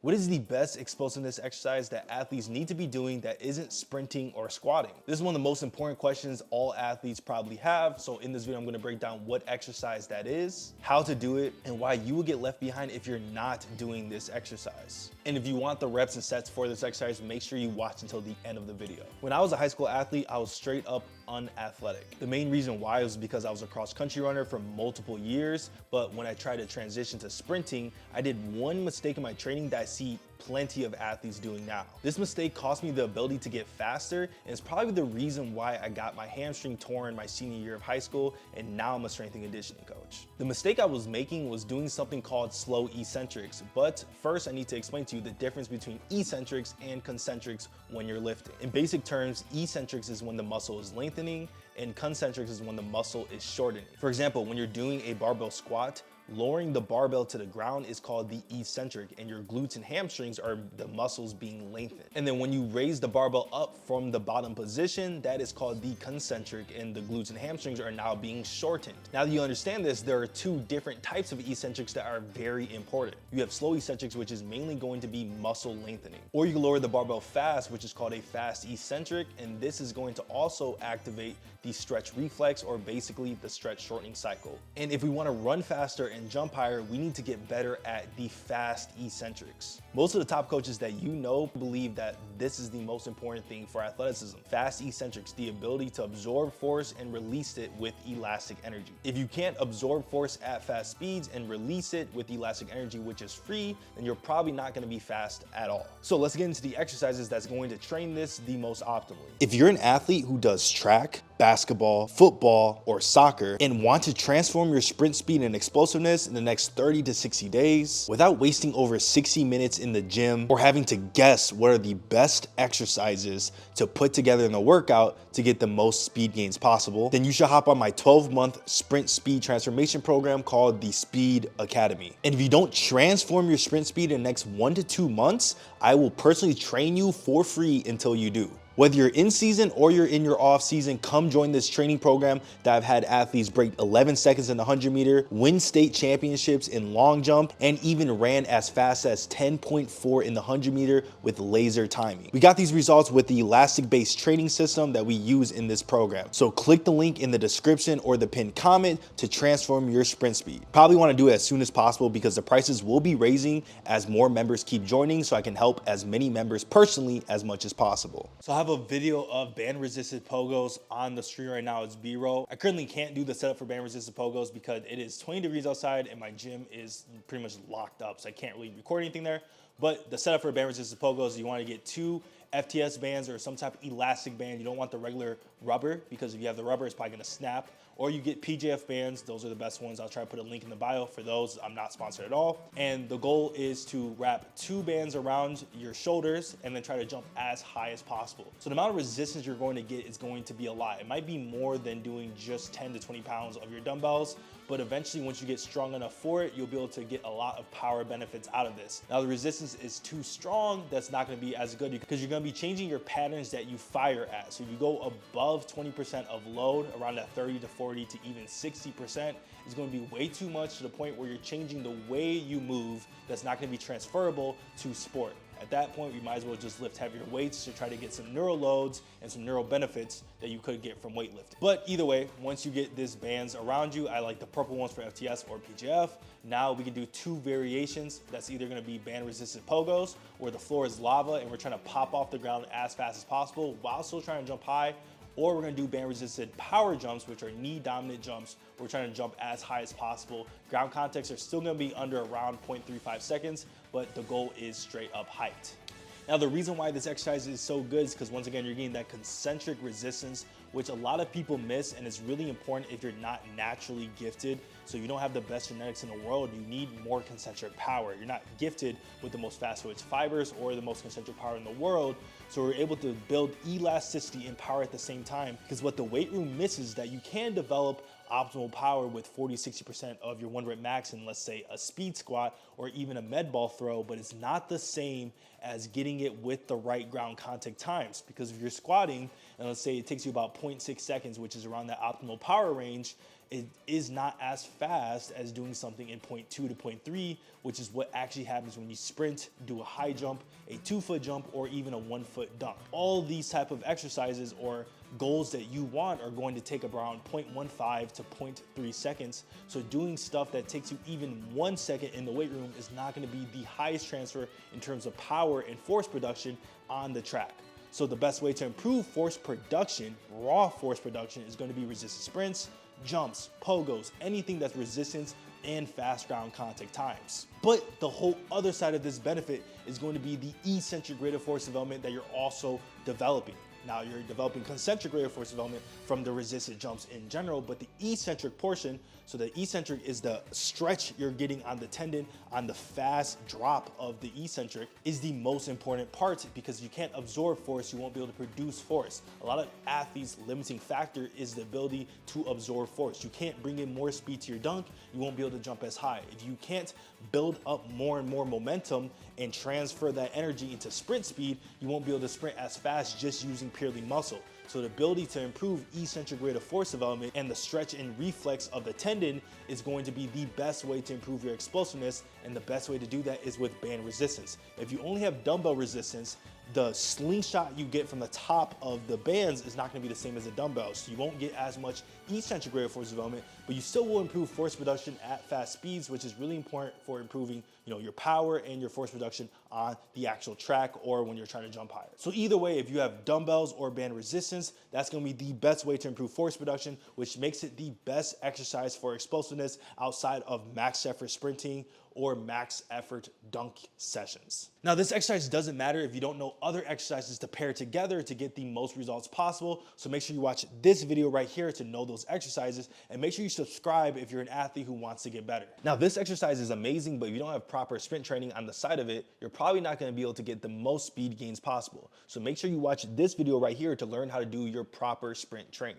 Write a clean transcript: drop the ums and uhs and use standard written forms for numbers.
What is the best explosiveness exercise that athletes need to be doing that isn't sprinting or squatting? This is one of the most important questions all athletes probably have. So in this video, I'm gonna break down what exercise that is, how to do it, and why you will get left behind if you're not doing this exercise. And if you want the reps and sets for this exercise, make sure you watch until the end of the video. When I was a high school athlete, I was straight up unathletic. The main reason why was because I was a cross country runner for multiple years, but when I tried to transition to sprinting, I did one mistake in my training that I see plenty of athletes doing now. This mistake cost me the ability to get faster, and it's probably the reason why I got my hamstring torn my senior year of high school, and now I'm a strength and conditioning coach. The mistake I was making was doing something called slow eccentrics, but first I need to explain to you the difference between eccentrics and concentrics when you're lifting. In basic terms, eccentrics is when the muscle is lengthening, and concentrics is when the muscle is shortening. For example, when you're doing a barbell squat, lowering the barbell to the ground is called the eccentric, and your glutes and hamstrings are the muscles being lengthened. And then when you raise the barbell up from the bottom position, that is called the concentric, and the glutes and hamstrings are now being shortened. Now that you understand this, there are two different types of eccentrics that are very important. You have slow eccentrics, which is mainly going to be muscle lengthening. Or you can lower the barbell fast, which is called a fast eccentric, and this is going to also activate the stretch reflex, or basically the stretch shortening cycle. And if we want to run faster and jump higher, we need to get better at the fast eccentrics. Most of the top coaches that you know believe that this is the most important thing for athleticism. Fast eccentrics, the ability to absorb force and release it with elastic energy. If you can't absorb force at fast speeds and release it with elastic energy, which is free, then you're probably not going to be fast at all. So let's get into the exercises that's going to train this the most optimally. If you're an athlete who does track, basketball, football, or soccer and want to transform your sprint speed and explosiveness in the next 30 to 60 days without wasting over 60 minutes in the gym or having to guess what are the best exercises to put together in the workout to get the most speed gains possible, then you should hop on my 12-month sprint speed transformation program called the Speed Academy. And if you don't transform your sprint speed in the next 1 to 2 months, I will personally train you for free until you do. Whether you're in season or you're in your off season, come join this training program that I've had athletes break 11 seconds in the 100-meter, win state championships in long jump, and even ran as fast as 10.4 in the 100-meter with laser timing. We got these results with the elastic-based training system that we use in this program. So click the link in the description or the pinned comment to transform your sprint speed. Probably want to do it as soon as possible because the prices will be raising as more members keep joining, so I can help as many members personally as much as possible. So I have a video of band resisted pogos on the screen right now. It's B-roll. I currently can't do the setup for band resisted pogos because it is 20 degrees outside and my gym is pretty much locked up, so I can't really record anything there. But the setup for band resisted pogos, you want to get 2 FTS bands or some type of elastic band. You don't want the regular rubber because if you have the rubber, it's probably going to snap. Or you get PJF bands. Those are the best ones. I'll try to put a link in the bio for those. I'm not sponsored at all. And the goal is to wrap 2 bands around your shoulders and then try to jump as high as possible. So the amount of resistance you're going to get is going to be a lot. It might be more than doing just 10 to 20 pounds of your dumbbells, but eventually once you get strong enough for it, you'll be able to get a lot of power benefits out of this. Now the resistance is too strong, that's not gonna be as good because you're gonna be changing your patterns that you fire at. So you go above 20% of load, around that 30 to 40 to even 60%, is gonna be way too much to the point where you're changing the way you move that's not gonna be transferable to sport. At that point, you might as well just lift heavier weights to try to get some neural loads and some neural benefits that you could get from weightlifting. But either way, once you get these bands around you, I like the purple ones for FTS or PJF. Now we can do 2 variations. That's either gonna be band resisted pogos, where the floor is lava and we're trying to pop off the ground as fast as possible while still trying to jump high. Or we're gonna do band resisted power jumps, which are knee dominant jumps. We're trying to jump as high as possible. Ground contacts are still gonna be under around 0.35 seconds, but the goal is straight up height. Now, the reason why this exercise is so good is because once again, you're getting that concentric resistance, which a lot of people miss, and it's really important if you're not naturally gifted. So you don't have the best genetics in the world, you need more concentric power. You're not gifted with the most fast twitch fibers or the most concentric power in the world. So we're able to build elasticity and power at the same time, because what the weight room misses is that you can develop optimal power with 40-60% of your 1 rep max in, let's say, a speed squat or even a med ball throw, but it's not the same as getting it with the right ground contact times. Because if you're squatting, and let's say it takes you about 0.6 seconds, which is around that optimal power range, it is not as fast as doing something in point 2 to point 3, which is what actually happens when you sprint, do a high jump, a 2-foot jump, or even a 1-foot dunk. All these type of exercises or goals that you want are going to take around 0.15 to 0.3 seconds. So doing stuff that takes you even 1 second in the weight room is not going to be the highest transfer in terms of power and force production on the track. So the best way to improve force production, raw force production, is going to be resistance sprints, jumps, pogos, anything that's resistance and fast ground contact times. But the whole other side of this benefit is going to be the eccentric rate of force development that you're also developing. Now you're developing concentric rate of force development from the resisted jumps in general, but the eccentric portion, so the eccentric is the stretch you're getting on the tendon on the fast drop of the eccentric, is the most important part, because you can't absorb force, you won't be able to produce force. A lot of athletes' limiting factor is the ability to absorb force. You can't bring in more speed to your dunk, you won't be able to jump as high. If you can't build up more and more momentum and transfer that energy into sprint speed, you won't be able to sprint as fast just using purely muscle. So the ability to improve eccentric rate of force development and the stretch and reflex of the tendon is going to be the best way to improve your explosiveness, and the best way to do that is with band resistance. If you only have dumbbell resistance, the slingshot you get from the top of the bands is not going to be the same as the dumbbells. So you won't get as much eccentric rate of force development, but you still will improve force production at fast speeds, which is really important for improving, your power and your force production on the actual track or when you're trying to jump higher. So either way, if you have dumbbells or band resistance, that's going to be the best way to improve force production, which makes it the best exercise for explosiveness outside of max effort sprinting or max effort dunk sessions. Now, this exercise doesn't matter if you don't know other exercises to pair together to get the most results possible. So make sure you watch this video right here to know those exercises, and make sure you subscribe if you're an athlete who wants to get better. Now, this exercise is amazing, but if you don't have proper sprint training on the side of it, you're probably not going to be able to get the most speed gains possible. So make sure you watch this video right here to learn how to do your proper sprint training.